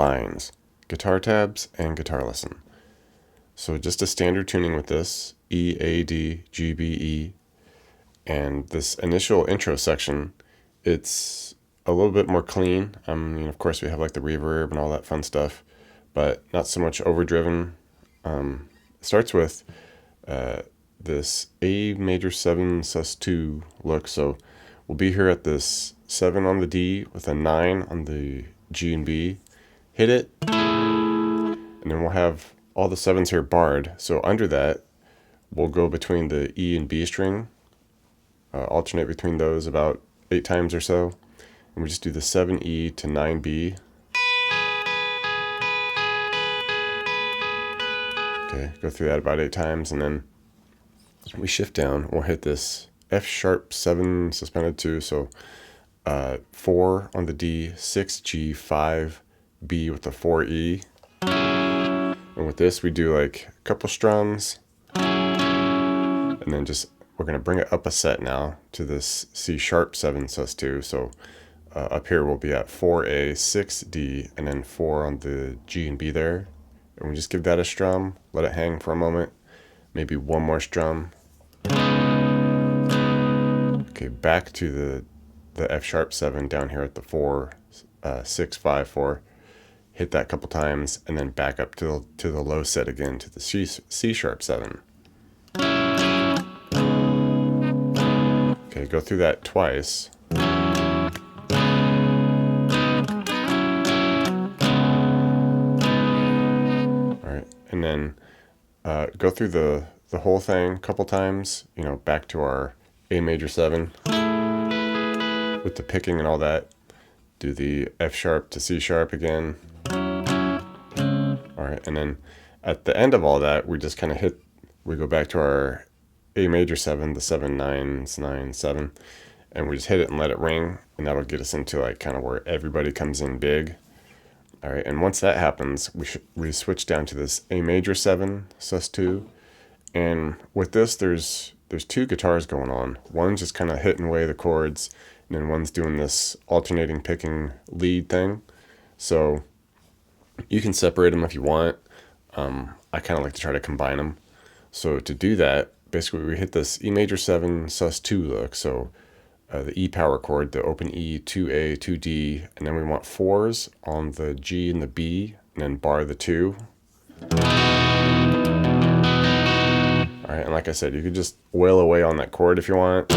lines, guitar tabs, and guitar lesson. So just a standard tuning with this, E, A, D, G, B, E. And this initial intro section, it's a little bit more clean. Of course we have like the reverb and all that fun stuff, but not so much overdriven. It starts with this A major 7 sus2 look. So we'll be here at this 7 on the D with a 9 on the G and B. Hit it, and then we'll have all the 7s here barred. So under that, we'll go between the E and B string, alternate between those about 8 times or so. And we just do the 7E to 9B. Okay, go through that about 8 times, and then we shift down. We'll hit this F sharp 7 suspended 2, so 4 on the D, 6G, 5B with the 4E. And with this, we do like a couple strums, and then we're going to bring it up a set now to this C sharp 7 sus2. So up here we'll be at 4A, 6D, and then 4 on the G and B there. And we just give that a strum, let it hang for a moment, maybe one more strum. Okay, back to the F sharp 7 down here at the 4, 6, 5, 4. Hit that a couple times, and then back up to the low set again to the C sharp 7. Okay, go through that twice. Alright, and then go through the whole thing a couple times, back to our A major 7 with the picking and all that. Do the F sharp to C sharp again. Alright, and then at the end of all that, we just kind of we go back to our A major 7, the 7, 9, 9, 7, and we just hit it and let it ring, and that'll get us into like kind of where everybody comes in big. Alright, and once that happens, we switch down to this A major 7 sus2, and with this there's 2 guitars going on. One's just kind of hitting away the chords, and then one's doing this alternating picking lead thing. So you can separate them if you want. I kind of like to try to combine them. So to do that, basically we hit this E major 7 sus2 look. So the E power chord, the open E, 2A, 2D, and then we want 4s on the G and the B, and then bar the 2. Alright, and like I said, you could just wail away on that chord if you want.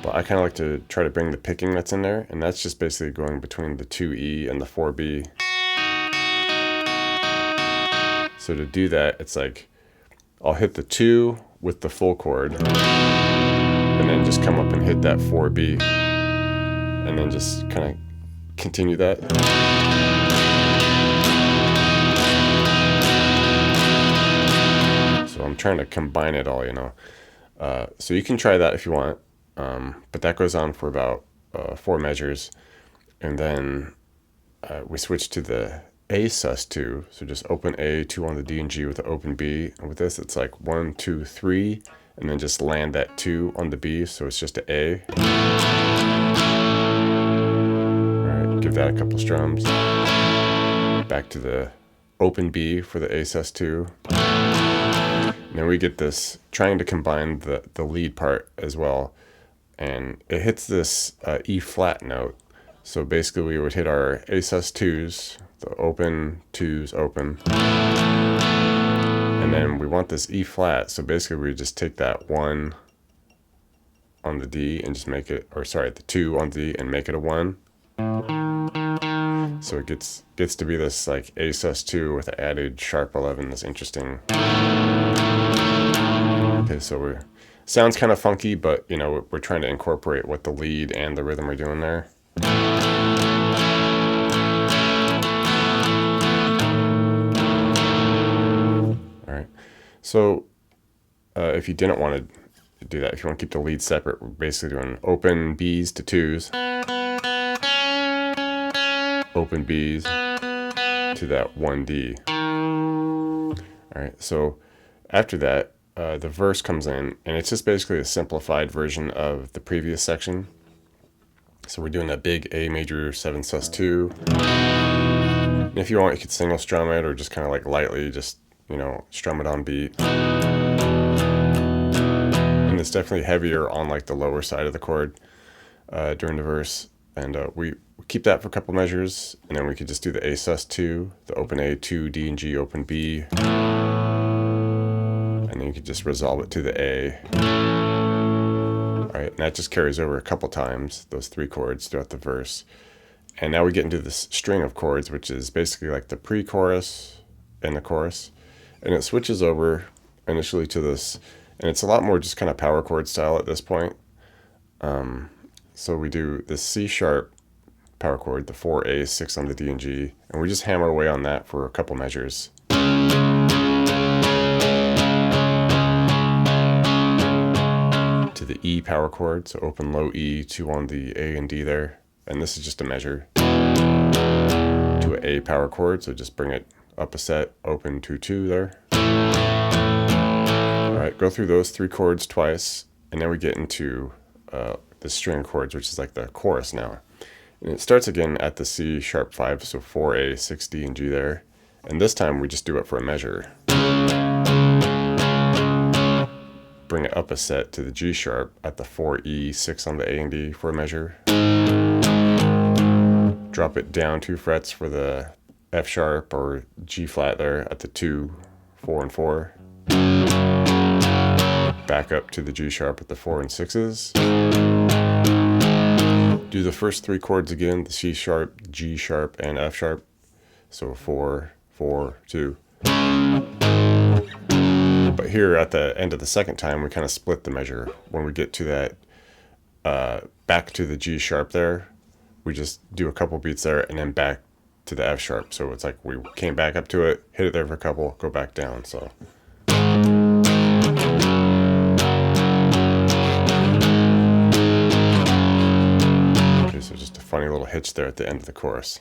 But I kind of like to try to bring the picking that's in there, and that's just basically going between the 2E and the 4B. So to do that, it's like I'll hit the 2 with the full chord, and then just come up and hit that 4B, and then just kind of continue that. So I'm trying to combine it all, So you can try that if you want. But that goes on for about 4 measures, and then we switch to the A sus2. So just open A, 2 on the D and G with the open B, and with this it's like 1, 2, 3, and then just land that 2 on the B, so it's just an A. Alright, give that a couple strums. Back to the open B for the A sus2. And then we get this trying to combine the lead part as well. And it hits this E flat note. So basically we would hit our A sus2s, the open 2s open, and then we want this E flat, so basically we just take that 1 on the D and just make it, the 2 on the D and make it a 1. So it gets to be this like A sus2 with an added sharp 11, this interesting. Okay, so sounds kind of funky, but we're trying to incorporate what the lead and the rhythm are doing there. Alright, so if you didn't want to do that, if you want to keep the lead separate, we're basically doing open B's to 2s, open B's to that 1D. Alright, so after that, the verse comes in, and it's just basically a simplified version of the previous section. So we're doing a big A major 7 sus2. And if you want, you could single strum it or just kind of like lightly, just, you know, strum it on beat. And it's definitely heavier on like the lower side of the chord during the verse. And we keep that for a couple measures, and then we could just do the A sus2, the open A, 2, D and G, open B. And then you could just resolve it to the A. All right, and that just carries over a couple times, those 3 chords throughout the verse. And now we get into this string of chords, which is basically like the pre-chorus and the chorus. And it switches over initially to this, and it's a lot more just kind of power chord style at this point. So we do the C sharp power chord, the 4A, 6 on the D and G, and we just hammer away on that for a couple measures. To the E power chord, so open low E, 2 on the A and D there, and this is just a measure. To an A power chord, so just bring it up a set, open 2, 2 there. All right, go through those 3 chords twice, and then we get into the string chords, which is like the chorus now. And it starts again at the C sharp 5, so 4A, 6 D and G there. And this time we just do it for a measure. Bring it up a set to the G sharp at the 4E, 6 on the A and D for a measure. Drop it down 2 frets for the F sharp or G flat there at the 2, 4 and 4. Back up to the G sharp at the 4 and 6s. Do the first 3 chords again, the C sharp, G sharp, and F sharp. So 4, 4, 2. But here at the end of the second time, we kind of split the measure. When we get to that back to the G sharp there, we just do a couple beats there and then back to the F sharp. So it's like we came back up to it, hit it there for a couple, go back down. So. Okay, so just a funny little hitch there at the end of the chorus.